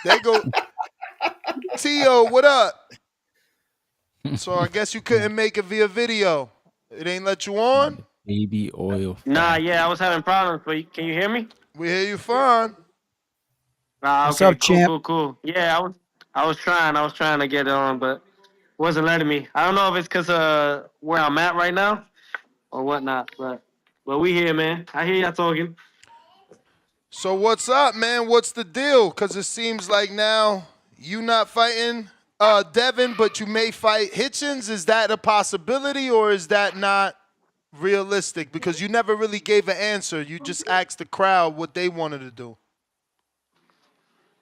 They go, Tio, what up? So I guess you couldn't make it via video. It ain't let you on? Baby oil Nah, factory. yeah, I was having problems, but can you hear me? We hear you fine. Ah, What's okay, up, cool, champ? cool, cool. Yeah, I was trying to get it on, but wasn't letting me. I don't know if it's because where I'm at right now or whatnot, but we here, man. I hear y'all talking. So what's up, man? What's the deal? Because it seems like now you not fighting Devin, but you may fight Hitchens. Is that a possibility or is that not realistic? Because you never really gave an answer. You just asked the crowd what they wanted to do.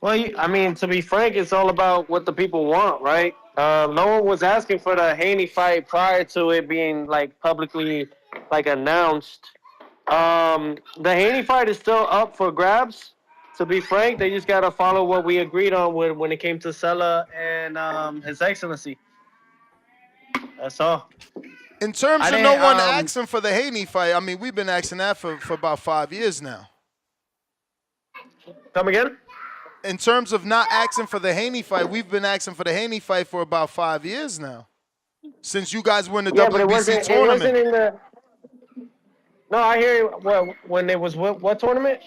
Well, I mean, to be frank, it's all about what the people want, right? No one was asking for the Haney fight prior to it being like publicly like announced. The Haney fight is still up for grabs. To be frank, they just gotta follow what we agreed on when it came to Sella and His Excellency. That's all. In terms I of no didn't. one asking for the Haney fight, I mean, we've been asking that for about 5 years now. Come again? In terms of not asking for the Haney fight, we've been asking for the Haney fight for about 5 years now. Since you guys were in the Yeah, but it WBC wasn't. It tournament. wasn't in the. No, I hear you. Well, when it was what tournament?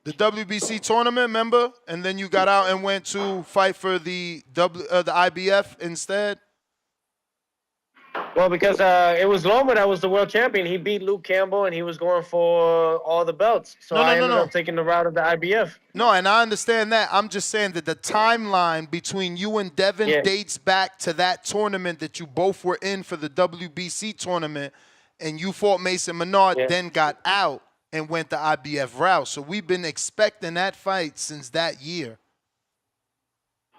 The WBC tournament, remember? And then you got out and went to fight for the IBF instead. Well, because it was Loma that was the world champion. He beat Luke Campbell, and he was going for all the belts. So I ended up taking the route of the IBF. No, and I understand that. I'm just saying that the timeline between you and Devin dates back to that tournament that you both were in for the WBC tournament, and you fought Mason Menard, then got out and went the IBF route. So we've been expecting that fight since that year.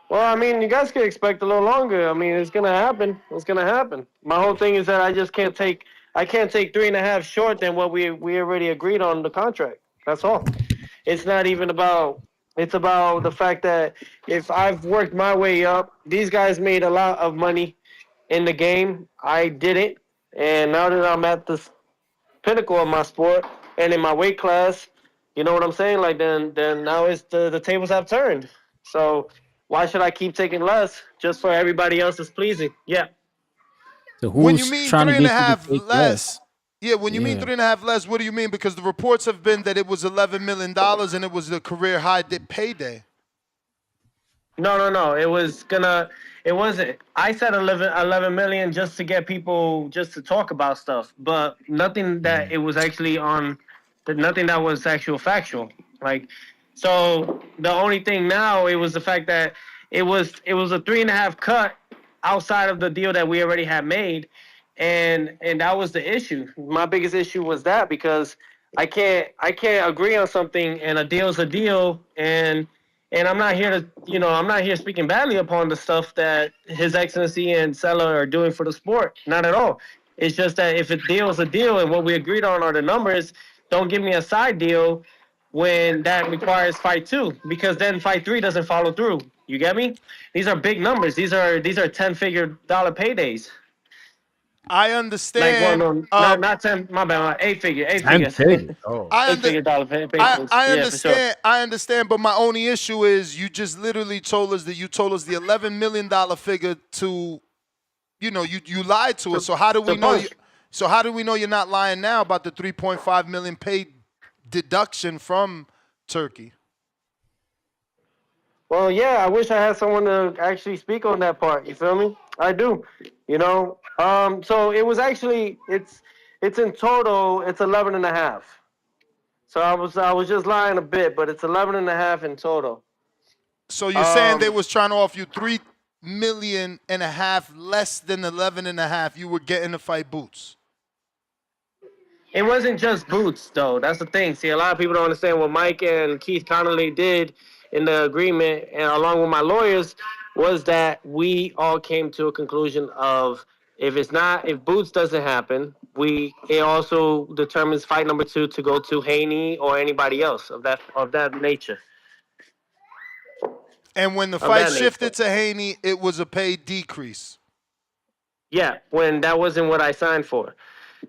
Well, I mean, you guys can expect a little longer. I mean, it's gonna happen. It's gonna happen. My whole thing is that I just can't take. I can't take 3.5 short than what we already agreed on the contract. That's all. It's not even about. It's about the fact that if I've worked my way up, these guys made a lot of money in the game. I didn't, and now that I'm at this pinnacle of my sport and in my weight class, you know what I'm saying? Like then now it's the tables have turned. So why should I keep taking less just for everybody else's pleasing? Yeah. So When you who's mean trying to get you to 3.5 take less, less? when you mean 3.5 less, what do you mean? Because the reports have been that it was $11 million and it was the career high payday. No. It wasn't. I said 11 million just to get people just to talk about stuff, but nothing that it was actually on. Nothing that was actual factual. Like, so the only thing now it was the fact that it was a 3.5 cut outside of the deal that we already had made, and that was the issue. My biggest issue was that because I can't agree on something and a deal's a deal and I'm not here to, I'm not here speaking badly upon the stuff that His Excellency and Sella are doing for the sport. Not at all. It's just that if a deal is a deal and what we agreed on are the numbers, don't give me a side deal when that requires fight 2, because then fight 3 doesn't follow through. You get me? These are big numbers. These are 10-figure dollar paydays. I understand. Like, well, no, not 10. My bad. 8 figure. 8 10 figures. figures. Oh. $8 figure dollar paydays. I Yeah, for sure. I understand, but my only issue is you just literally told us the $11 million figure to, you lied to us. So how do we know? So how do we know you're not lying now about the 3.5 million paid deduction from Turkey? Well, yeah, I wish I had someone to actually speak on that part. You feel me? I do. So it was actually it's in total it's 11.5. So I was just lying a bit, but it's 11.5 in total. So you're saying they was trying to offer you $3.5 million less than 11.5. You were getting to fight Boots. It wasn't just Boots though. That's the thing. See, a lot of people don't understand what Mike and Keith Connolly did in the agreement, and along with my lawyers, was that we all came to a conclusion of if Boots doesn't happen, it also determines fight number 2 to go to Haney or anybody else of that nature. And when the fight shifted to Haney, it was a pay decrease. Yeah, when that wasn't what I signed for.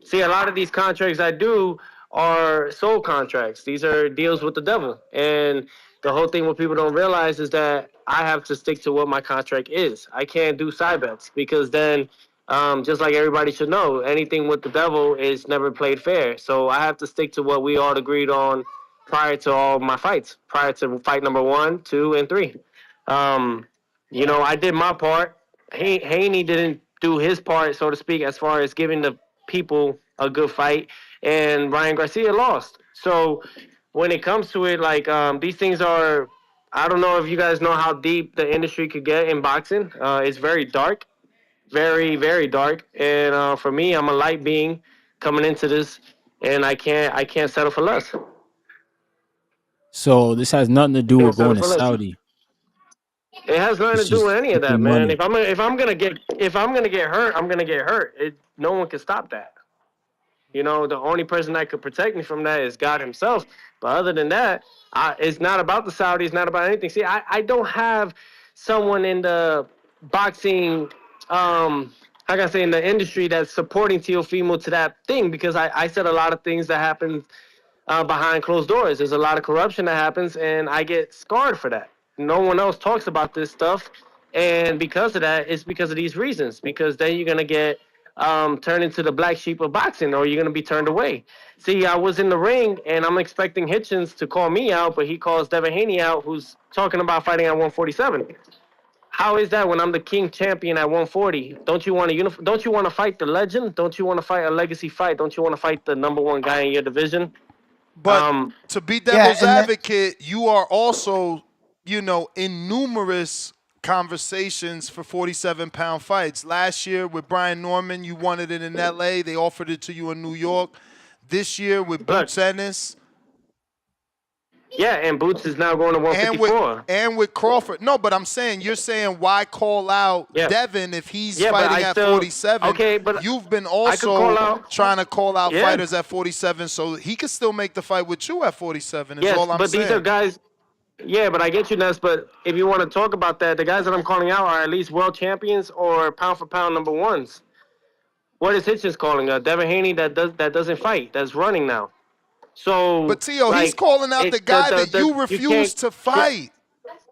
See, a lot of these contracts I do are soul contracts. These are deals with the devil. And the whole thing what people don't realize is that I have to stick to what my contract is. I can't do side bets because then, just like everybody should know, anything with the devil is never played fair. So I have to stick to what we all agreed on prior to all my fights, prior to fight number 1, 2, and 3. Um, I did my part. Haney didn't do his part, so to speak, as far as giving the people a good fight, and Ryan Garcia lost. So when it comes to it, like these things are. I don't know if you guys know how deep the industry could get in boxing. It's very dark, very very dark. And for me, I'm a light being coming into this, and I can't settle for less. So this has nothing to do Can't with settle going to for less. Saudi. It has nothing It's to do just with any of strictly that, man. money. If I'm gonna get hurt, I'm gonna get hurt. No one can stop that. The only person that could protect me from that is God Himself. But other than that, it's not about the Saudis, not about anything. See, I don't have someone in the boxing, how can I say, in the industry that's supporting Teofimo to that thing because I said a lot of things that happen behind closed doors. There's a lot of corruption that happens, and I get scarred for that. No one else talks about this stuff, and because of that, it's because of these reasons. Because then you're gonna get turned into the black sheep of boxing, or you're gonna be turned away. See, I was in the ring, and I'm expecting Hitchens to call me out, but he calls Devin Haney out, who's talking about fighting at 147. How is that when I'm the king champion at 140? Don't you want to Don't you want to fight the legend? Don't you want to fight a legacy fight? Don't you want to fight the number one guy in your division? But to be Yeah, devil's advocate, you are also, in numerous conversations for 47-pound fights. Last year with Brian Norman, you wanted it in LA. They offered it to you in New York. This year with Look, Boots Ennis yeah, and Boots is now going to and with 154. Crawford. No, but I'm saying, you're saying why call out Yeah. Devin if he's Yeah, but fighting I at still- 47? okay, but you've been I could call also out- trying to call out Yeah. fighters at 47, so he could still make the fight with you at 47. Is Yes, all I'm but saying. these are guys. Yeah, but I get you, Ness. But if you want to talk about that, the guys that I'm calling out are at least world champions or pound for pound number ones. What is Hitchens calling? Devin Haney that doesn't fight, that's running now. So, But Tio, he's like, calling out the guy that you you refuse can't- to fight.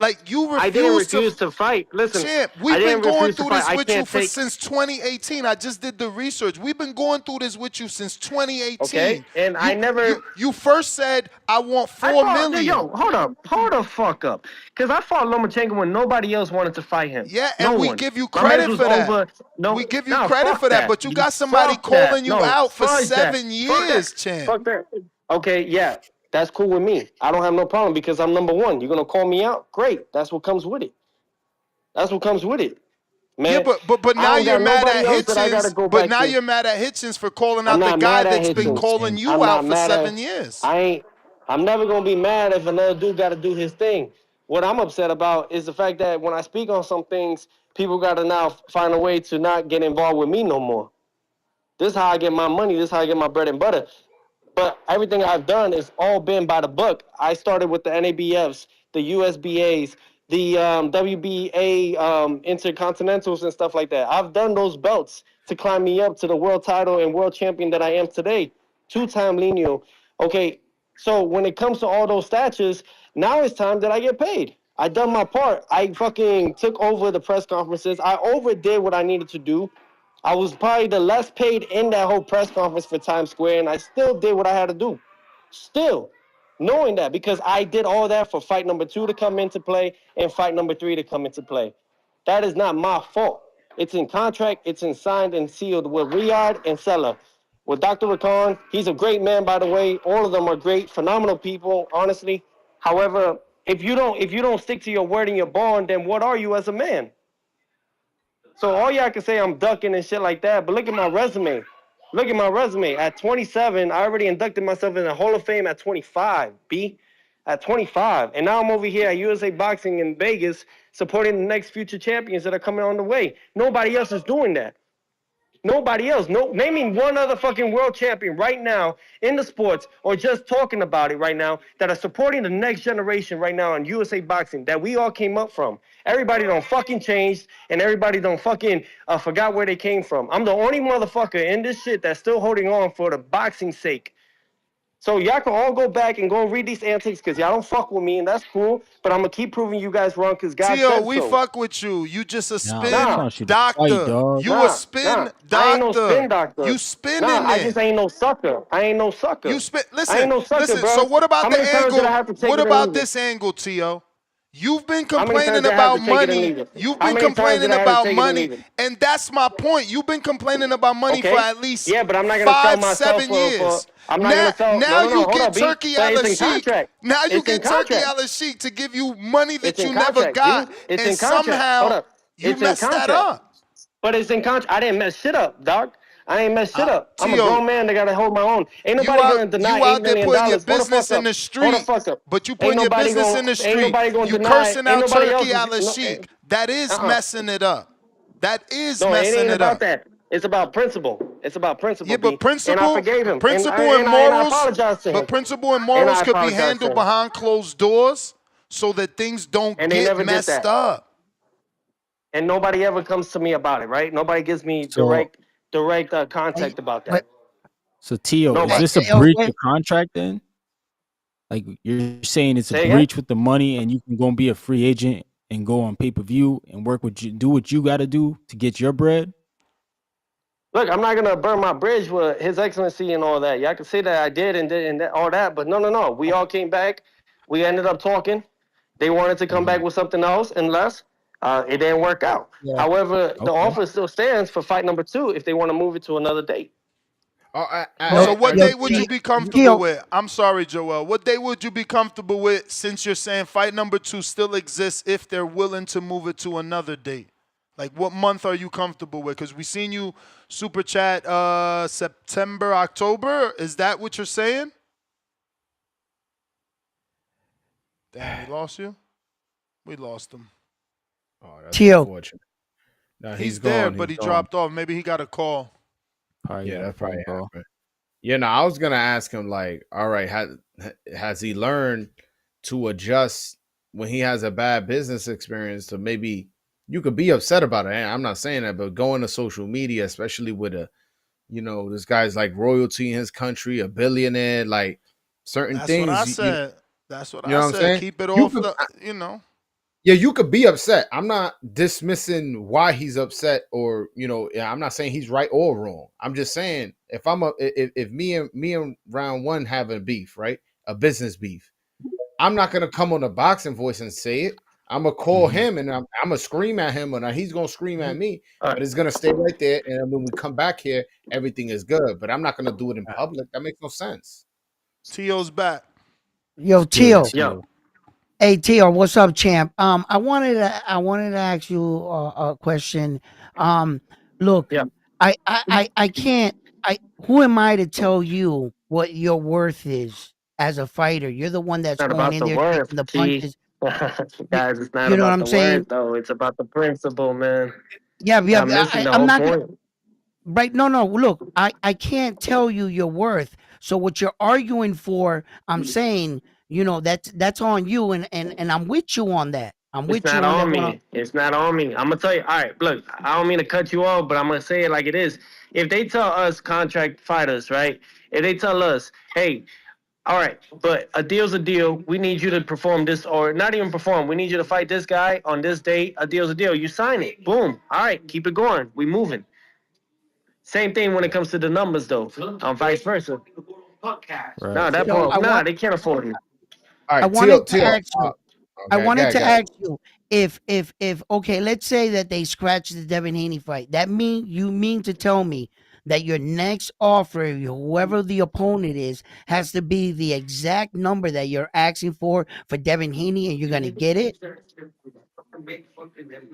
Like, you I didn't refuse refuse to fight. Listen, Champ, I we've been didn't going refuse to through fight. this I with you can't take. since 2018. I just did the research. We've been going through this with you since 2018. Okay, and I never. You first said, I want I $4 fought, million. Yo, hold the fuck up. Because I fought Lomachenko when nobody else wanted to fight him. Yeah, no and we one. give you My credit man was for that. over. No, We give you nah, credit fuck for that, but you got somebody fuck calling that. you No, out for fudge that. 7 Fuck years, that. champ. Fuck that. Okay, yeah, that's cool with me. I don't have no problem because I'm number one. You're gonna call me out? Great. That's what comes with it. That's what comes with it. Man, Yeah, but I now don't you're got mad nobody at else that I gotta Hitchens. go But back now to. you're mad at Hitchens for calling I'm out the not guy mad at that's been Hitchens. calling you I'm out not for mad 7 at- years. I'm never gonna be mad if another dude got to do his thing. What I'm upset about is the fact that when I speak on some things, people got to now find a way to not get involved with me no more. This is how I get my money. This is how I get my bread and butter. But everything I've done is all been by the book. I started with the NABFs, the USBAs, the WBA intercontinentals and stuff like that. I've done those belts to climb me up to the world title and world champion that I am today. 2-time lineal. Okay, so when it comes to all those statures, now it's time that I get paid. I done my part. I fucking took over the press conferences. I overdid what I needed to do. I was probably the less paid in that whole press conference for Times Square, and I still did what I had to do. Still, knowing that, because I did all that for fight number 2 to come into play and fight number 3 to come into play. That is not my fault. It's in contract, it's in signed and sealed with Riyadh and Sella. With Dr. Rakan, he's a great man, by the way. All of them are great, phenomenal people, honestly. However, if you don't stick to your word and your bond, then what are you as a man? So all y'all can say I'm ducking and shit like that, but look at my resume. Look at my resume. At 27, I already inducted myself in the Hall of Fame at 25, B. At 25. And now I'm over here at USA Boxing in Vegas supporting the next future champions that are coming on the way. Nobody else is doing that. Nobody else. No, name me one other fucking world champion right now in the sports or just talking about it right now that are supporting the next generation right now in USA Boxing that we all came up from. Everybody don't fucking change and everybody don't fucking forgot where they came from. I'm the only motherfucker in this shit that's still holding on for the boxing's sake. So y'all can all go back and go read these antics because y'all don't fuck with me, and that's cool. But I'm gonna keep proving you guys wrong because God Tio, said we so. fuck with you. You just a Nah, we spin trying to shoot a fight, doctor. dog. You a spin I ain't no doctor. spin doctor. You spinning I it. just ain't no sucker. I ain't no sucker. You spin. I ain't no sucker, Listen. bro. So what about How the many times angle? did I have to take What it and about leave it? this angle, Tio? You've been How many times complaining did I have about to take it and money. leave it? You've How been many times complaining did I have to about take it and money, leave it? and that's my point. You've been complaining about money for Okay. at least Yeah, but I'm not gonna sell myself 5-7 years. I'm not gonna sell. Now No. you Hold get on, B. Turkey But Al it's in Sheik. contract. Now you It's in get Turkey contract. Al Sheik to give you money that It's in you never contract, got, B. It's and in contract. Hold somehow up. you It's in messed that contract. up. But it's in contract. I didn't mess shit up, dog. I ain't mess shit up. I'm a Tio, grown man that gotta hold my own. Ain't you nobody out gonna deny you $8 out there million. putting your Hold the business fuck in up. the Hold the street, fuck up. but you Ain't putting your nobody business gonna in the ain't street. nobody gonna You deny. cursing Ain't out nobody Turkey else. Al Sheik. That is Uh-uh. messing it up. That is No, it messing ain't it about up. that. It's about principle. It's about Yeah, principle, but B. And I forgave him. And I, and I, and I apologized to him. principle and And morals I could be apologized to handled him. behind closed doors so that things don't And they get never did messed that. up. And nobody ever comes to me about it, right? Nobody gives me So, direct Hey, contact about but that. so Tio, is hey, Nobody. this a yo, breach wait, of contract then? Like you're saying it's a Say again? breach with the money, and you can go and be a free agent and go on pay-per-view and work with you, do what you got to do to get your bread. Look, I'm not gonna burn my bridge with His Excellency and all that. Y'all can say that I did and all that, but no. We all came back. We ended up talking. They wanted to come back with something else, unless it didn't work out. yeah. However, the Okay. offer still stands for fight number 2 if they want to move it to another date. So Yo, what yo, day would you be comfortable Tio, with? I'm sorry, Joel. What day would you be comfortable with since you're saying fight number 2 still exists if they're willing to move it to another date? Like what month are you comfortable with? Because we seen you super chat September, October. Is that what you're saying? Damn, we lost you? We lost him. Oh, that's Tio, unfortunate. No, He's he's there, gone. but He's he gone. dropped off. Maybe he got a call. Probably Yeah, got a that phone probably call. happened. Yeah, no, I was gonna ask him like, all right, has he learned to adjust when he has a bad business experience to maybe you could be upset about it. I'm not saying that, but going to social media, especially with this guy's like royalty in his country, a billionaire, like certain That's what I things, said. That's what you know I what I'm said. saying? Keep it You off could, the. yeah, you could be upset. I'm not dismissing why he's upset, or yeah, I'm not saying he's right or wrong. I'm just saying if me and round one have a beef, right, a business beef, I'm not gonna come on the boxing voice and say it. I'm gonna call him and I'm gonna scream at him, and he's gonna scream at me. All But right. it's gonna stay right there, and then when we come back here, everything is good. But I'm not gonna do it in public. That makes no sense. Tio's back. yo, Still Tio. Yo. Tio. Hey, Tio, what's up, champ? I wanted to ask you a question. Look, Yeah. I can't. Who am I to tell you what your worth is as a fighter? You're the one It's that's not going about in the there worth, taking the G. punches. You, Guys, it's not you know what about I'm the worth saying? though. It's about the principle, man. Yeah, yeah. Y'all missing the I'm whole not. point. Right. No, no. Look, I can't tell you your worth. So what you're arguing for, I'm saying, that's on you, and I'm with you on that. I'm It's with you not on that on one. me. It's not on me. I'm gonna tell you. All right, look. I don't mean to cut you off, but I'm gonna say it like it is. If they tell us contract fighters, right? If they tell us, hey, all right, but a deal's a deal. We need you to perform this, or not even perform. We need you to fight this guy on this date. A deal's a deal. You sign it. Boom. All right, keep it going. We moving. Same thing when it comes to the numbers, though. Vice versa. Right. No, that So part. Nah, they can't afford me. All I right, wanted to Teal. ask you. I Okay, wanted to got it. ask you if okay, let's say that they scratch the Devin Haney fight. You mean to tell me that your next offer, whoever the opponent is, has to be the exact number that you're asking for Devin Haney, and you're gonna get it?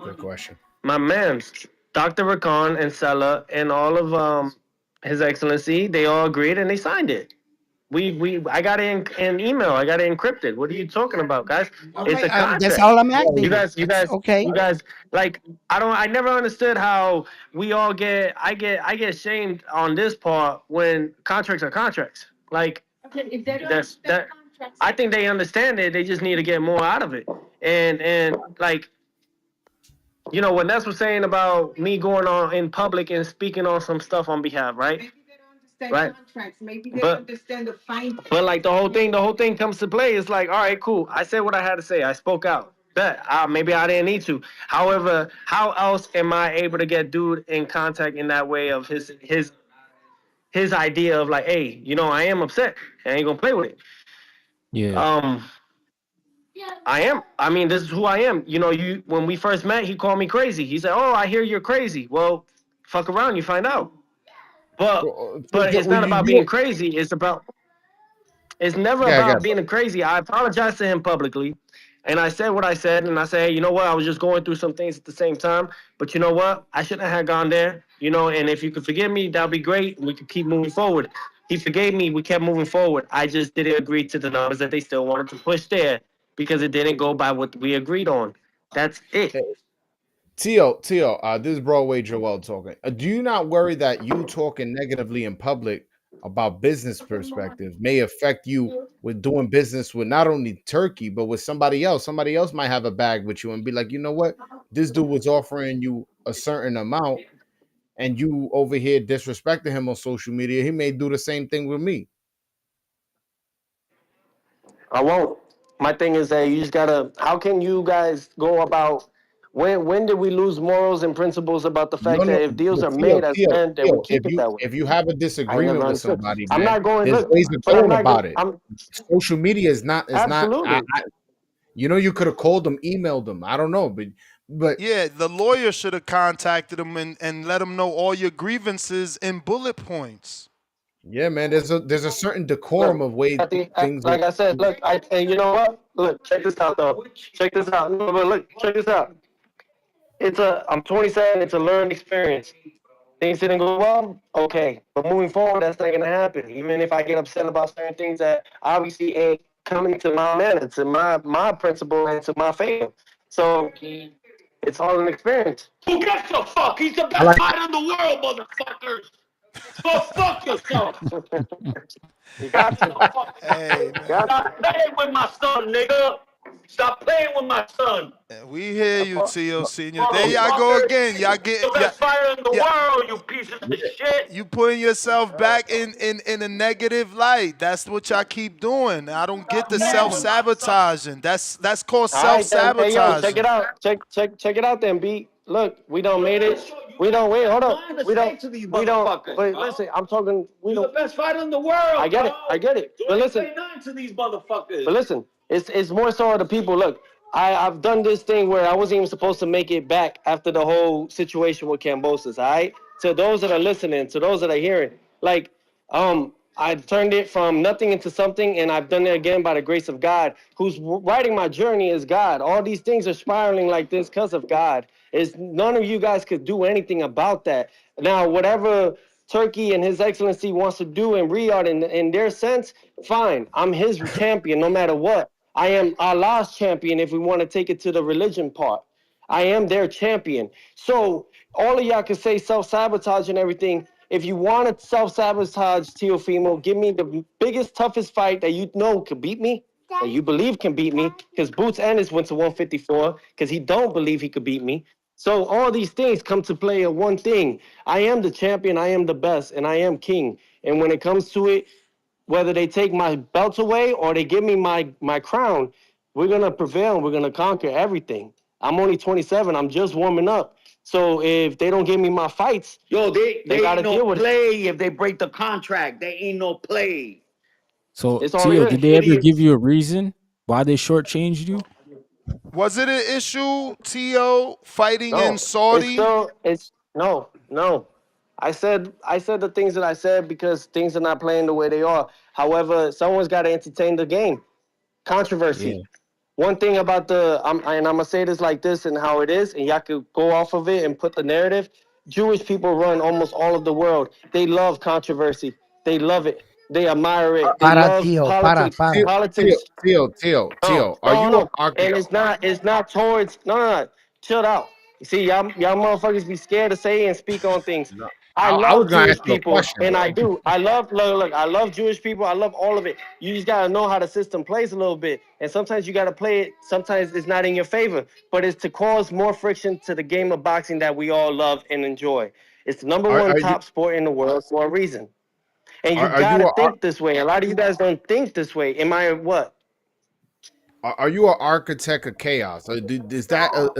Good question. My man, Dr. Rakan and Sella and all of His Excellency, they all agreed and they signed it. I got it in email. I got it encrypted. What are you talking about, guys? It's Okay, a that's contract. all I'm You asking. guys, you That's guys, okay. you guys. Like I never understood how we all get. I get shamed on this part when contracts are contracts. Like that's that. I think they understand it. They just need to get more out of it. And like what Ness was saying about me going on in public and speaking on some stuff on behalf, right? right? Maybe they understand the fine. But like the whole thing comes to play. It's like, all right, cool. I said what I had to say. I spoke out. Bet. Maybe I didn't need to. However, how else am I able to get dude in contact in that way of his idea of like, hey, I am upset. I ain't gonna play with it. Yeah. I am. I mean, this is who I am. When we first met, he called me crazy. He said, "Oh, I hear you're crazy." Well, fuck around, you find out. But it's not about being crazy. It's never about being crazy. I apologized to him publicly, and I said what I said, and I said, hey, you know what? I was just going through some things at the same time, but you know what? I shouldn't have gone there, and if you could forgive me, that'd be great, and we could keep moving forward. He forgave me. We kept moving forward. I just didn't agree to the numbers that they still wanted to push there because it didn't go by what we agreed on. That's it. Tio, this is Broadway Joel talking. Do you not worry that you talking negatively in public about business perspective may affect you with doing business with not only Turkey, but with somebody else? Somebody else might have a bag with you and be like, you know what? This dude was offering you a certain amount and you over here disrespecting him on social media. He may do the same thing with me. I won't. My thing is that you just gotta. How can you guys go about? When did we lose morals and principles about the fact No, that if deals but are made as men, then we keep it that way? if you have a I never disagreement with understood. somebody, I'm man, not going. there's Look, ways of but I'm going not going. about it. I'm Social media is not absolutely. You could have called them, emailed them. I don't know, but Yeah, the lawyer should have contacted him and let him know all your grievances in bullet points. yeah, man, there's a certain Look, decorum of way things are. like I said, look, and you know what? Look, check this out though. Check this out. No, but look, check this out. I'm 27. It's a learned experience. Things didn't go well, okay. But moving forward, that's not gonna happen. Even if I get upset about certain things that obviously ain't coming to my manner, to my principle, and to my favor. So it's all an experience. Who gives a fuck? He's the best fighter in the world, motherfuckers. Go fuck yourself. You got to. Hey, man. Stop playing with my son, nigga. Stop playing with my son. We hear you, Tio Senior. There y'all go again. Y'all get The best fighter in the world, you piece of shit. you putting yourself back in a negative light. That's what y'all keep doing. I don't get the self-sabotaging. That's called All right, then. Hey, yo, check self-sabotaging. it out. Check it out, then, B. Look, we don't made it. We don't wait. Hold up. We don't. Wait, listen. I'm talking. You're the best fighter in the world. I get it. But listen. To these motherfuckers. But listen, it's more so the people. Look, I've done this thing where I wasn't even supposed to make it back after the whole situation with Cambosis. All right. To those that are listening, to those that are hearing, like, I turned it from nothing into something, and I've done it again by the grace of God, who's writing my journey is God. All these things are spiraling like this because of God. Is none of you guys could do anything about that. Now, whatever Turkey and His Excellency wants to do in Riyadh in their sense, fine. I'm His champion no matter what. I am Allah's champion if we want to take it to the religion part. I am their champion. So all of y'all can say self-sabotage and everything. If you want to self-sabotage Teofimo, give me the biggest, toughest fight that you know could beat me, that you believe can beat me, because Boots Ennis went to 154, because he don't believe he could beat me. So all these things come to play at one thing. I am the champion, I am the best, and I am king. And when it comes to it, whether they take my belt away or they give me my crown, we're going to prevail and we're going to conquer everything. I'm only 27. I'm just warming up. So if they don't give me my fights, they gotta deal with play if they break the contract. They ain't no play. So It's all Tio, good. did they ever give you a reason why they shortchanged you? Was it an issue, Tio, fighting No, in Saudi? no. I said the things that I said because things are not playing the way they are. However, someone's got to entertain the game. Controversy. Yeah. One thing about and I'm gonna say this like this and how it is, and y'all could go off of it and put the narrative. Jewish people run almost all of the world. They love controversy. They love it. They admire it. They Para, love Tio, politics. para. Politics. Tio, are you No. okay? And it's not towards no. Chill out. You see, y'all motherfuckers be scared to say and speak on things. No, I I was love gonna Jewish ask you a people, question, and bro. I do. I love look. I love Jewish people. I love all of it. You just gotta know how the system plays a little bit, and sometimes you gotta play it. Sometimes it's not in your favor, but it's to cause more friction to the game of boxing that we all love and enjoy. It's the number one Are you top sport in the world for a reason. And you Are you gotta a think this way. A lot of you guys don't think this way. Am I what? are you an architect of chaos? Or is that a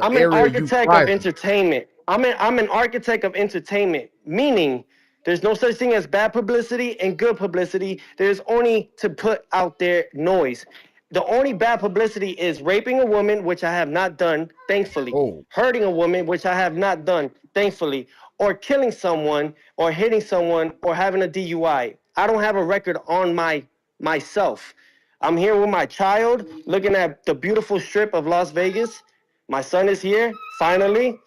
I'm an area you architect of thrive in? entertainment. I'm an architect of entertainment, meaning there's no such thing as bad publicity and good publicity. There's only to put out there noise. The only bad publicity is raping a woman, which I have not done, thankfully. Oh, Hurting a woman, which I have not done, thankfully. Or killing someone, or hitting someone, or having a DUI. I don't have a record on myself. I'm here with my child, looking at the beautiful strip of Las Vegas. My son is here, finally.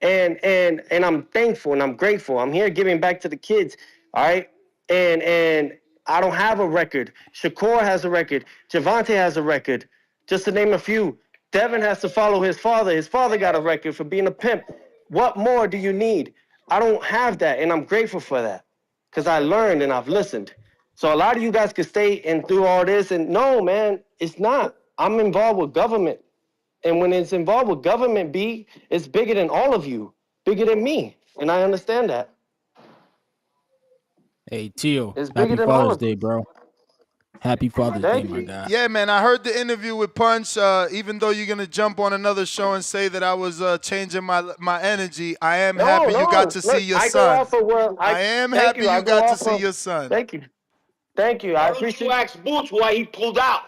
And I'm thankful and I'm grateful. I'm here giving back to the kids. All right. And I don't have a record. Shakur has a record. Javante has a record. Just to name a few. Devin has to follow his father. His father got a record for being a pimp. What more do you need? I don't have that, and I'm grateful for that. Because I learned and I've listened. So a lot of you guys could stay and do all this, and no, man, it's not. I'm involved with government. And when it's involved with government, B, it's bigger than all of you, bigger than me. And I understand that. Hey, Tio, It's bigger happy than all Father's of you. Day, bro. Happy Father's Day, Thank my you. guy. Yeah, man, I heard the interview with Punch. Even though you're gonna jump on another show and say that I was changing my energy, I am happy you got to see Look, your I go son. off of where I am thank happy you. I you go got to off see of your son. thank you. Thank you. I Why don't appreciate you ask Boots why he pulled out?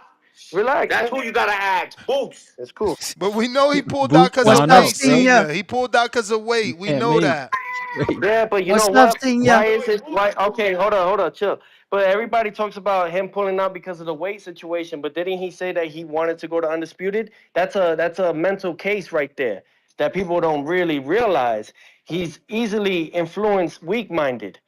Relax. That's who you gotta ask. Boots. It's cool. But we know he pulled out Boots because of found up, weight, out, bro. Senior? Senior. He pulled out because of weight. We Yeah, know wait. that. Wait. Yeah, but you What's know up, what? Senior? Why is it? Why? Okay, hold on, chill. But everybody talks about him pulling out because of the weight situation. But didn't he say that he wanted to go to undisputed? That's a mental case right there that people don't really realize. He's easily influenced, weak-minded.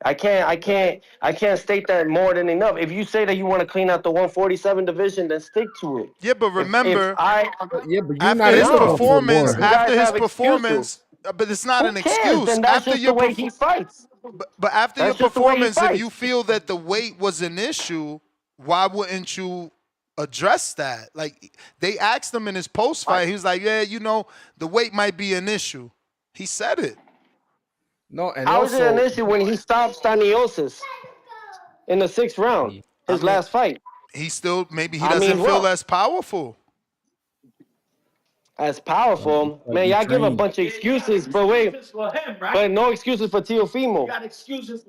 I can't state that more than enough. If you say that you want to clean out the 147 division, then stick to it. Yeah, but If remember, I yeah, but you're after not in his the No. performance, 147. You guys after his have performance, excuses. but it's not Who an cares? excuse. Then that's After just the your way he fights. but after your That's just the way he performance, if you fights. feel that the weight was an issue, why wouldn't you address that? Like they asked him in his post fight, he was like, "Yeah, you know, the weight might be an issue." He said it. No, and How is it an also issue when he stopped Staniosis in the 6th round, Yeah. I his mean, last fight? he still maybe he I doesn't mean, feel what? as powerful. As Like, powerful. like Man, he y'all give a trained. bunch of excuses, but wait. But no excuses for Teofimo.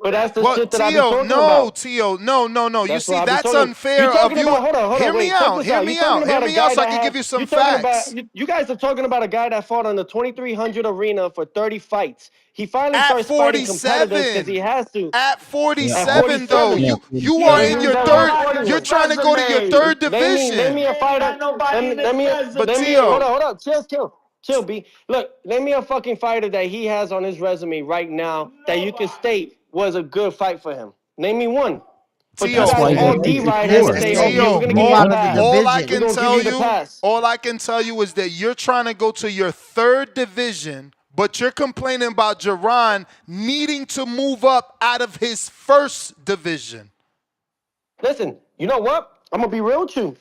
But that's the Well, shit that I be Tio, talking no, about. Tio, no. You That's what see, I be that's talking. You unfair of talking you. about? Hold Hear on. me Wait, check out. this Hear out. You me talking out. Hear about a me out guy so I that can give had? you some You talking about? facts. You guys are talking about a guy that fought on the 2300 arena for 30 fights. He finally At starts fighting competitors because 47. he has to. At Yeah, At 47 though, 47. yeah, you are in 47. your Then third, what 41? you're trying to go to your third Name me division. a fighter. But Let me Tio, hold on. Chill, B. Look, name me a fucking fighter that he has on his resume right now that you can state was a good fight for him. Name me one. But you That's Tio, guys why he all went Name D-ride me him That's and to four. say, say okay, he we're Tio, gonna move give you all, the out of the pass. all I division. We're can gonna give tell you the you, pass. all I can tell you is that you're trying to go to your third division, but you're complaining about Jaron needing to move up out of his first division. Listen, you know what? I'm gonna be real with you.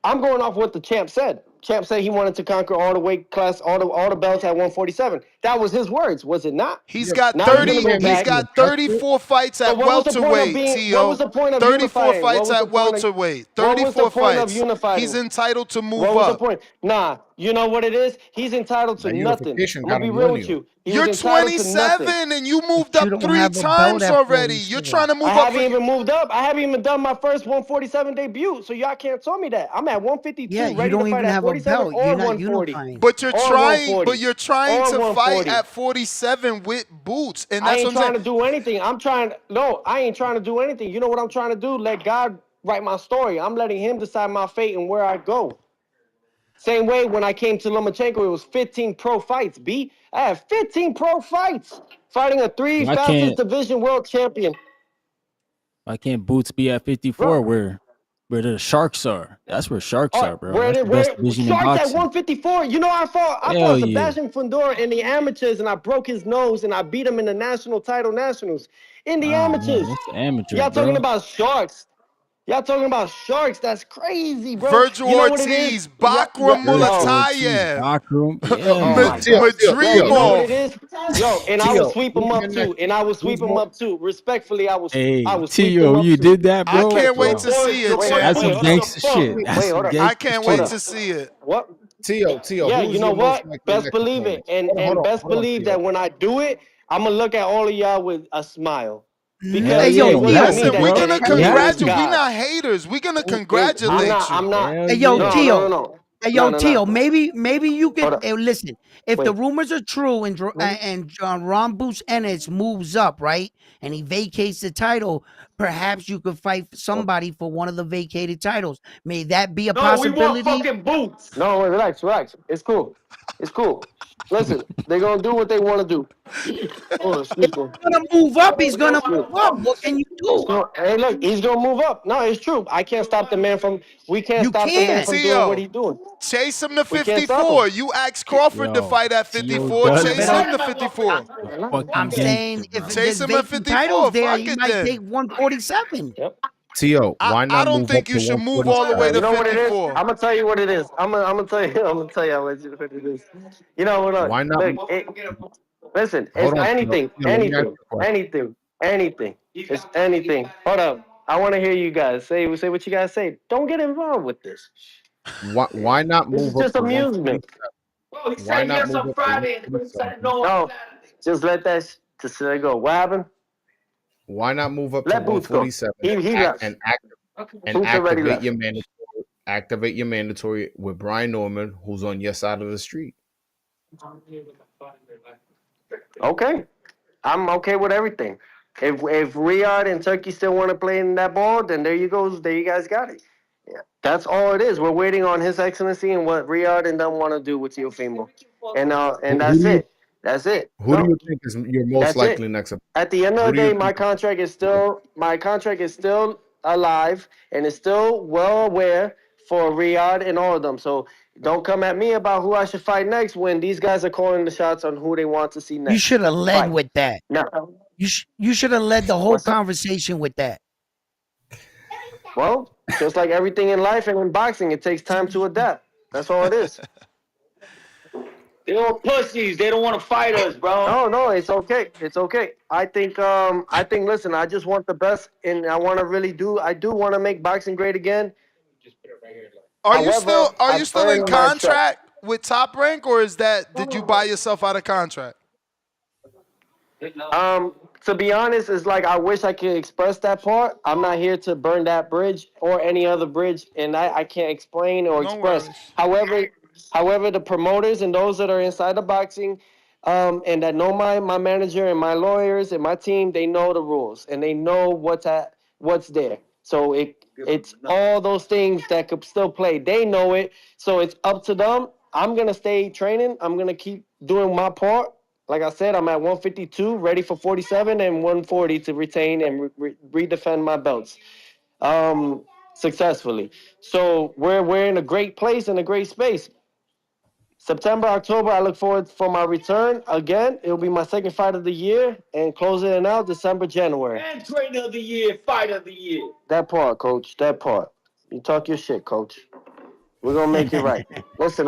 I'm going off what the champ said. Champ said he wanted to conquer all the weight class, all the belts at 147. That was his words, was it not? He's Yeah, got Now he's gonna 30, go can't he's make back. you got adjust it. 34 fights So at what was the point of welterweight, being? What was Tio. the point of 34 unifying? fights at welterweight. What was the 34 point of fights. He's unifying? entitled to What move was the up. point? Nah, you know what it is? He's entitled to That nothing. unification I'm got gonna be him real with lineal. you. He was You're entitled to nothing. 27 and you moved But you up don't 3 have a belt times at already. You're 47. trying to I move up haven't for even moved up. I haven't even done my first 147 debut, so y'all can't tell me that. I'm at Yeah, 152, you ready to don't fight even at have a 47 belt. or You're not 140. unifying. but you're Or trying 140. to Or fight 140. at 47 with Boots. And I that's what ain't I'm trying saying. to do anything. No, I ain't trying to do anything. You know what I'm trying to do? Let God write my story. I'm letting him decide my fate and where I go. Same way when I came to Lomachenko, it was 15 pro fights, B. I had 15 pro fights fighting a three Why fastest can't division world champion. Boots be at 54 Bro. where the sharks are? That's where sharks All are, right, bro. That's the best division in Sharks at boxing. 154. You know, I Hell fought yeah. Sebastian Fundora in the amateurs and I broke his nose and I beat him in the national title nationals. In the Oh man, amateurs. that's the amateurs, Y'all talking bro. about sharks. Y'all talking about sharks? That's crazy, bro. Virgil You know what it is? Ortiz, Bakram Yo, Mulatayev, Bakrum. Yeah, oh man. my God. Yo, you know what it Madrimov. is? Yo, and I would Tio, sweep who's him your up next? too. And I would sweep Who's him more? up too. Respectfully, I Hey, would sweep him Tio, up you too. did that, I bro? can't wait Yo, to see it, Wait, champ. that's some what gangster the fuck? shit. That's Wait, some hold on. I gangster can't Hold wait shit. up. to see it. What? Tio, Yeah, who's you know your most what? likely Best next believe it. opponent? And best Hold on, believe Tio. that when I do it, I'm gonna look at all of y'all with a smile. Hell Because Hey, yo, yeah, it you wasn't have me to, Listen, that we're bro. did gonna it. You It have was to. congratulate. We God. not haters. We're gonna I'm congratulate you. not. Hell Hey, yo, yeah. Tio. No. Hey, yo, No. Tio, maybe you Hold could up. listen. If the Wait. rumors are true and Ron Boots Ennis moves up, right, and he vacates the title, perhaps you could fight somebody for one of the vacated titles. May that be a No, we want possibility? fucking boots. No, relax. It's cool. Listen, they're gonna do what they want to do. Oh, If excuse me. he's gonna move up, he's gonna move up. What can you do? No, hey, look, he's gonna move up. No, it's true. I can't stop the man from. We can't You stop the man can't. from doing what Tio, he's doing. chase him to We can't stop him. 54. You asked Crawford to Yo, fight at Tio 54. does Chase that. him to 54. I'm Fucking saying gangster, if bro. Chase there's him at vacant 54. titles there, Fuck he it might take then. 147. Yep. Tio, why I not don't move up think you to should move all the way 147? to You know what it is? 54. I'm gonna tell you what it is. I'm gonna tell you. I'm gonna tell you what it is. You know what? Why not? Look, listen. It's Hold on, Tio. anything, Tio, let me ask you a question. anything. It's anything. Hold up. I want to hear you guys say what you guys say. Don't get involved with this. Why not This is move up just to amusement. 147? Bro, he Why said not yes move on up to Friday, and he 147? said no No, on Saturday. just let that just let it go. What happened? Why not move up to Let Boots go. 147 He left. and Boots already activate left. your mandatory? Activate your mandatory with Brian Norman, who's on your side of the street. Okay. I'm okay with everything. If Riyadh and Turkey still want to play in that ball, then there you go. There you guys got it. Yeah. That's all it is. We're waiting on His Excellency and what Riyadh and them want to do with Teofimo. And Who that's do you it. That's it. who do No, you think is your most that's it. likely next opponent? At the end of Who the do you day, think? my contract is still alive and is still well aware for Riyadh and all of them. So don't come at me about who I should fight next when these guys are calling the shots on who they want to see next. You should have led Fight. with that. No. You should have led the whole What's up? conversation with that. Well, just like everything in life and in boxing, it takes time to adapt. That's all it is. They all pussies. They don't want to fight us, bro. No, it's okay. It's okay. I think listen, I just want the best and I want to really I do want to make boxing great again. Are you However, I've still in earned my stripes. contract with Top Rank, or did you buy yourself out of contract? To be honest, it's like I wish I could express that part. I'm not here to burn that bridge or any other bridge, and I can't explain or No express. worries. However, the promoters and those that are inside the boxing, and that know my manager and my lawyers and my team, they know the rules and they know what's there. So it's all those things that could still play. They know it, so it's up to them. I'm gonna stay training. I'm gonna keep doing my part. Like I said, I'm at 152, ready for 47 and 140 to retain and redefend my belts successfully. So we're in a great place and a great space. September, October, I look forward for my return. Again, it'll be my second fight of the year and closing it out December, January. And trainer of the year, fight of the year. That part, coach. That part. You talk your shit, coach. We're gonna make it right. Listen,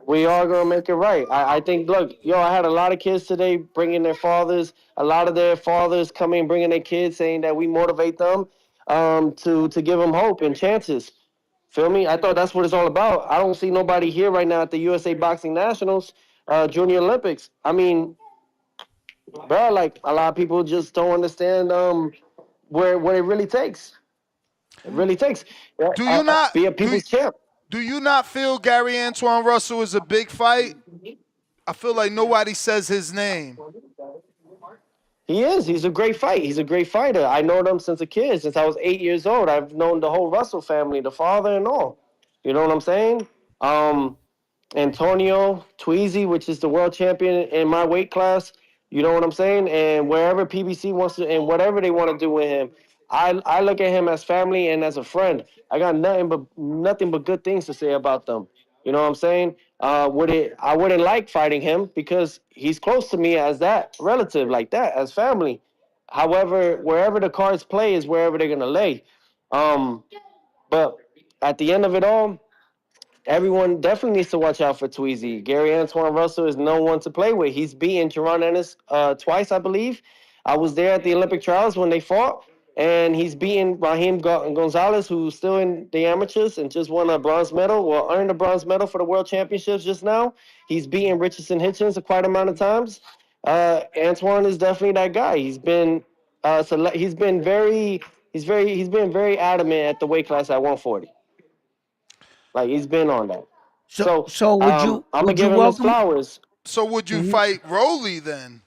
we are gonna make it right. I think. Look, I had a lot of kids today bringing their fathers. A lot of their fathers coming, bringing their kids, saying that we motivate them, to give them hope and chances. Feel me? I thought that's what it's all about. I don't see nobody here right now at the USA Boxing Nationals, Junior Olympics. I mean, bro, like a lot of people just don't understand where it really takes. It really takes. Do you not Be a do people's champ. do you not feel Gary Antoine Russell is a big fight? I feel like nobody says his name. He is. He's a great fight. He's a great fighter. I know them since a kid, since I was 8 years old. I've known the whole Russell family, the father and all. You know what I'm saying? Antonio Tweezy, which is the world champion in my weight class. You know what I'm saying? And wherever PBC wants to, and whatever they want to do with him, I look at him as family and as a friend. I got nothing but good things to say about them. You know what I'm saying? I wouldn't like fighting him because he's close to me as that relative, like that, as family. However, wherever the cards play is wherever they're gonna lay. But at the end of it all, everyone definitely needs to watch out for Tweezy. Gary Antoine Russell is no one to play with. He's beaten Jaron Ennis twice, I believe. I was there at the Olympic trials when they fought, and he's beaten Raheem Gonzalez, who's still in the amateurs and just won a bronze medal, well, earned a bronze medal for the World Championships just now. He's beaten Richardson Hitchens quite a amount of times. Antoine is definitely that guy. He's been he's been very adamant at the weight class at 140. Like he's been on that. So So I'm gonna would you give him his welcome? flowers. So would you Mhm. fight Rolly then?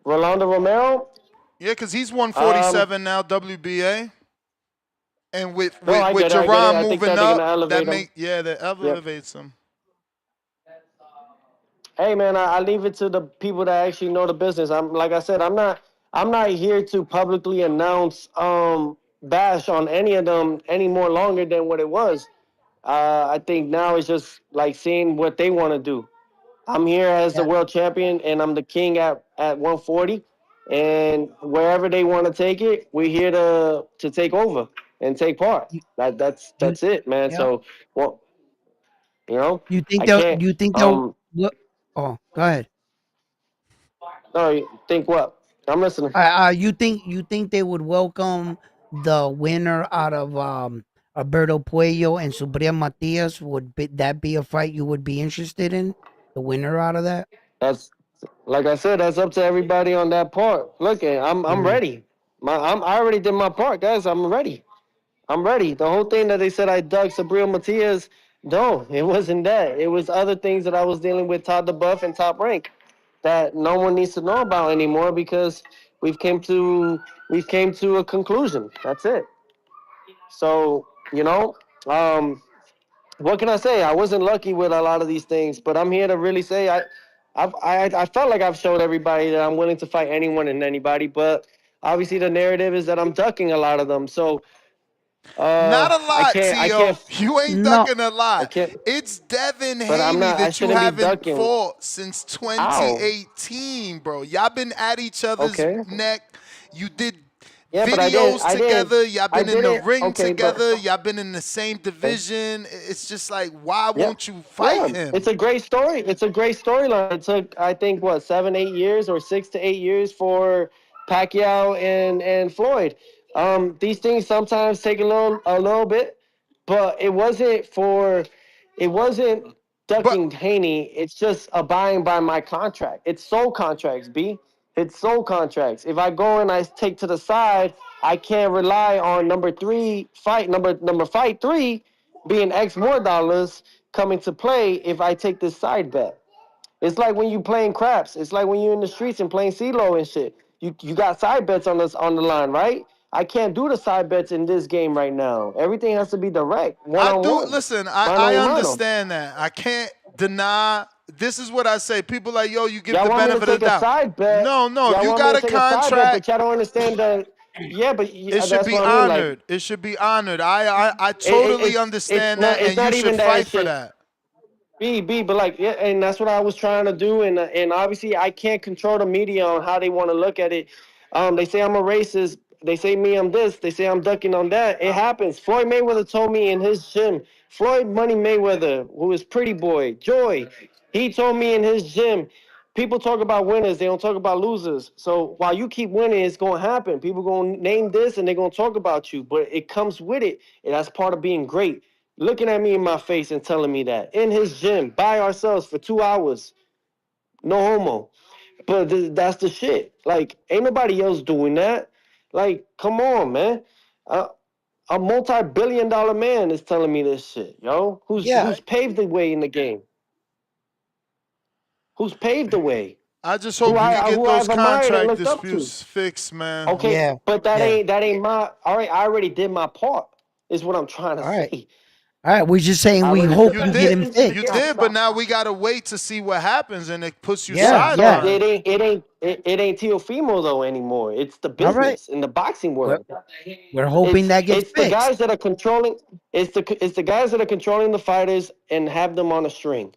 Rolando Romero. Yeah, because he's Um, 147 now, WBA. And with no, with I with get it. I get it. Jerron I think moving that they're gonna up, that elevate him. that Yep. elevates him. Hey man, I leave it to the people that actually know the business. I'm like I said, I'm not here to publicly announce bash on any of them any more longer than what it was. I think now it's just like seeing what they want to do. I'm here as the Yeah. world champion, and I'm the king at 140. And wherever they want to take it, we're here to take over and take part. You, you That's it, man. yeah. So, well, you know, You think I they'll? can't. You think they'll? Look. Oh, go ahead. No, think what? I'm listening. You think they would welcome the winner out of Alberto Puello and Subriel Matias? That be a fight you would be interested in? The winner out of that? That's like I said. That's up to everybody on that part. Look, I'm Mhm. ready. I already did my part, guys. I'm ready. I'm ready. The whole thing that they said I dug Sabrina Matias, no, it wasn't that. It was other things that I was dealing with Todd the Buff and Top Rank that no one needs to know about anymore because we've came to we've came to a conclusion. That's it. So, um, what can I say? I wasn't lucky with a lot of these things, but I'm here to really say I felt like I've showed everybody that I'm willing to fight anyone and anybody, but obviously the narrative is that I'm ducking a lot of them. So Not a I lot, can't. I Tio. can't. You ain't No. ducking a I lot. can't. It's Devin But I'm Haney not. I that you shouldn't be haven't ducking. fought since Ow. 2018, bro. Y'all been at each other's Okay. neck. You did Yeah, but I didn't. videos I didn't. together. Y'all I been in the didn't. ring Okay, but together. Y'all been in the same okay. division. It's just like, why Yeah. won't you fight Yeah. It's him? a great story. It's a great storyline. It took, I think, what, 7, 8 years or 6 to 8 years for Pacquiao and Floyd. These things sometimes take a little bit, but it wasn't But ducking Haney. It's just abiding by my contract. It's soul contracts, B. It's soul contracts. If I go and I take to the side, I can't rely on number fight three being X more dollars coming to play if I take this side bet. It's like when you playing craps. It's like when you're in the streets and playing CeeLo and shit. You got side bets on the line, right? I can't do the side bets in this game right now. Everything has to be direct, one I on do one, listen. mano I y mano. understand that. I can't deny. This is what I say. People like, yo, you give Y'all the want me to benefit of take the a doubt. side bet? No, no. If Y'all you want me got to a take a side bet, but contract, y'all don't understand that. Yeah, but it should that's be what I mean. Like honored. It should be honored. I totally it's understand not that, it's and you not should even that fight for shit. that. But like, yeah, and that's what I was trying to do, and obviously I can't control the media on how they want to look at it. They say I'm a racist. They say me I'm this. They say I'm ducking on that. It happens. Floyd Mayweather told me in his gym. Floyd Money Mayweather, who is Pretty Boy Joy, he told me in his gym. People talk about winners, they don't talk about losers. So while you keep winning, it's gonna happen. People gonna name this and they're gonna talk about you, but it comes with it, and that's part of being great. Looking at me in my face and telling me that in his gym by ourselves for 2 hours, no homo. But that's the shit. Like, ain't nobody else doing that. Like, come on, man. Uh, a multi-billion-dollar man is telling me this shit, yo. Yeah. Who's paved the way in the game? Who's paved the way? I just hope you can get Who those I've admired and contract looked up to. disputes fixed, man. Okay, Yeah. but that Yeah. ain't my. All right, I already did my part. Is what I'm trying to All right. say. All right. We're just saying I we already hope You you get did, him you fixed. did, but now we gotta wait to see what happens, and it puts you Yeah. Yeah, but Yeah. sidelined. it ain't Teofimo though anymore. It's the All right. business in the boxing We're, world. we're hoping It's that gets it's the fixed. guys that are controlling. It's the guys that are controlling the fighters and have them on a string.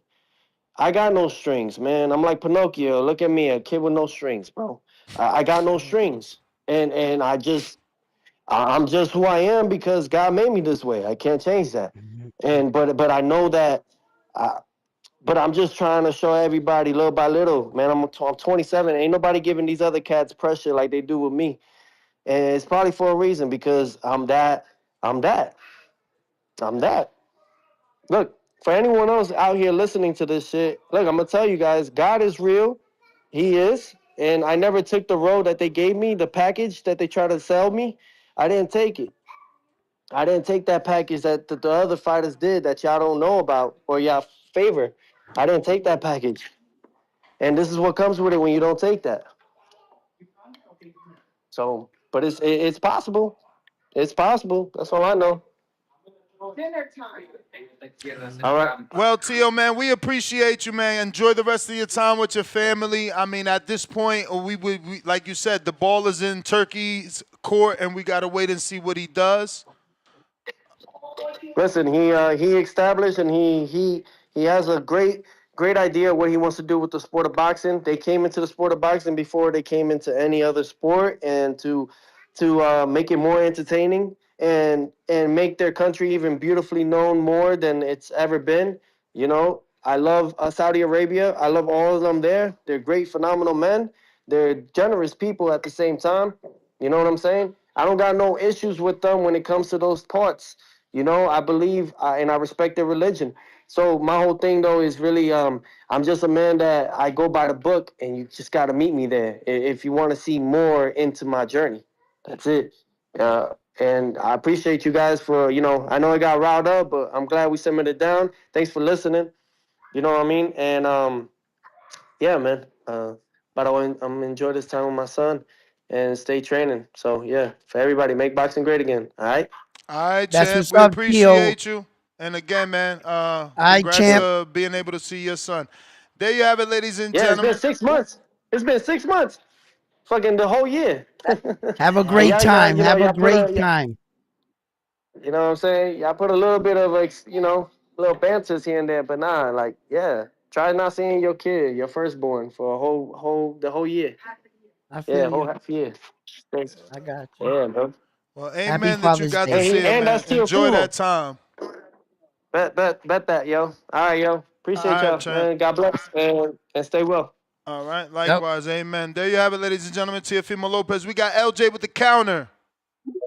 I got no strings, man. I'm like Pinocchio. Look at me, a kid with no strings, bro. I got no strings, and I just I'm just who I am because God made me this way. I can't change that. Mhm. And but I know that. But I'm just trying to show everybody little by little, man. I'm 27. Ain't nobody giving these other cats pressure like they do with me, and it's probably for a reason because I'm that. I'm that. I'm that. Look, for anyone else out here listening to this shit, look, I'm gonna tell you guys, God is real. He is. And I never took the road that they gave me, the package that they tried to sell me. I didn't take it. I didn't take that package that the other fighters did that y'all don't know about or y'all favor. I didn't take that package. And this is what comes with it when you don't take that. So, but it's possible. It's possible. That's all I know. All right. Well, Tio, man, we appreciate you, man. Enjoy the rest of your time with your family. I mean, at this point, we like you said, the ball is in Turkey's court, and we got to wait and see what he does. Listen, he established and he has a great idea what he wants to do with the sport of boxing. They came into the sport of boxing before they came into any other sport, and to make it more entertaining and make their country even beautifully known more than it's ever been. You know, I love Saudi Arabia. I love all of them there. They're great, phenomenal men. They're generous people at the same time. You know what I'm saying? I don't got no issues with them when it comes to those parts. You know, I believe and I respect their religion. So my whole thing though is really, I'm just a man that I go by the book, and you just got to meet me there if you want to see more into my journey. That's it. And I appreciate you guys for, I know I got riled up, but I'm glad we simmered it down. Thanks for listening. You know what I mean? And yeah, man. But I'm enjoy this time with my son and stay training. So yeah, for everybody, make boxing great again. All right. All right, That's champ. what's We up, Tio. appreciate you. And again, man, All right, congrats champ. being able to see your son. There you have it, ladies and Yeah, it's been gentlemen. 6 months. It's been 6 months. Fucking the whole year. Have a All right. great time. Have a Y'all put great time. you know what I'm saying? Y'all put a little bit of, like, little banters here and there, but nah, like, yeah. Try not seeing your kid, your firstborn, for the whole year. I Yeah, feel whole you. half year. I got you. Yeah, bro. Well, Happy amen that you Father's got to Day. see him, And man. that's Enjoy that Teofimo. time. Bet that, yo. All right, yo. All Appreciate right, y'all, champ. man. God bless and stay well. All right. Yep. Likewise. Amen. There you have it, ladies and gentlemen. Teofimo Lopez. We got LJ with the counter.